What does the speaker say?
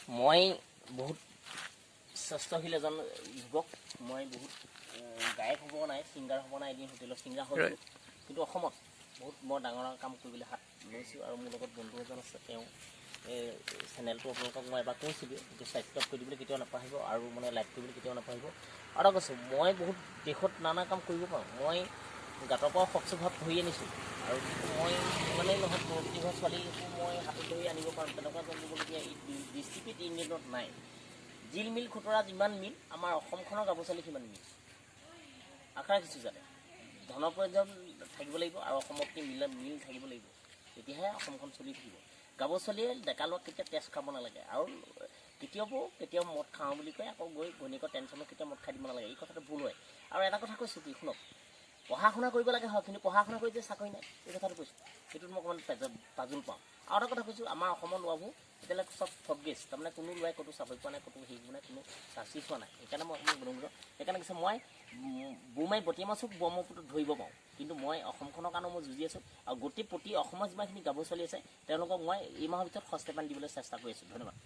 মই বহুত চেষ্টাশীল এজন যুৱক। মই বহুত গায়ক হ'ব নাই, ছিংগাৰ হ'ব নাই, এদিন হোটেলৰ ছিংগাৰ হ'ল, কিন্তু অসমত বহুত বৰ ডাঙৰ কাম কৰিবলৈ হাত লৈছোঁ। আৰু মোৰ লগত বন্ধু এজন আছে, তেওঁ এই চেনেলটো আপোনালোকক মই এবাৰ কৈছিলোঁ, এইটো ছাবস্ক্ৰাইব কৰি দিবলৈ কেতিয়াও নাপাহৰিব আৰু মানে লাইক কৰিবলৈ কেতিয়াও নাপাহৰিব। আৰু কৈছোঁ, মই বহুত দেশত নানা কাম কৰিব পাৰোঁ। মই গাঁতৰ পৰা শস্যভাৱ ধৰি আনিছোঁ, আৰু মই ইমানেই নহয় প্ৰতিভা ছোৱালীকো মই হাতত ধৰি আনিব পাৰোঁ। তেনেকুৱা জানিবলগীয়া এই ডিষ্ট্ৰিক্ট ইণ্ডিয়ানত নাই। জিল মিল খুতৰা যিমান মিল, আমাৰ অসমখনৰ গাভৰুছোৱালী সিমান মিল। আশা ৰাখিছোঁ যাতে ধনৰ প্ৰয়োজন থাকিব লাগিব আৰু অসমত মিল থাকিব লাগিব, তেতিয়াহে অসমখন চলি থাকিব। গাভৰুছোৱালীয়ে ডেকা ল'ৰাক কেতিয়াও তেজ খাব নালাগে, আৰু কেতিয়াও মদ খাওঁ বুলি কয় আকৌ গৈ ঘৈণীয়েকৰ টেনশ্যনত কেতিয়াও মদ খাই দিব নালাগে। এই কথাটো ভুল হয়। আৰু এটা কথা কৈছোঁ কি শুনক, পঢ়া শুনা কৰিব লাগে হয়, কিন্তু পঢ়া শুনা কৰি যে চাকৰি নাই, এই কথাটো কৈছোঁ। সেইটোত মই অকণমান তাজোল পাওঁ। আৰু এটা কথা কৈছোঁ, আমাৰ অসমৰ ল'ৰাবোৰ এতিয়ালৈকে চব ফবগেছ, তাৰমানে কোনো ল'ৰাই ক'তো চাকৰি পোৱা নাই, ক'তো হেৰি পোৱা নাই, কোনো চাকচেছ হোৱা নাই। সেইকাৰণে মই অকণমান গুণগুণ, সেইকাৰণে কৈছোঁ মই বুমাই বটিয়া মাছক ব্ৰহ্মপুত্ৰত ধৰিব পাৰোঁ, কিন্তু মই অসমখনৰ কাৰণে মই যুঁজি আছোঁ। আৰু প্ৰতি অসমৰ যিমানখিনি গাভৰু ছোৱালী আছে, তেওঁলোকক মই এই মাহৰ ভিতৰত সস্তেপন দিবলৈ চেষ্টা কৰি আছোঁ। ধন্যবাদ।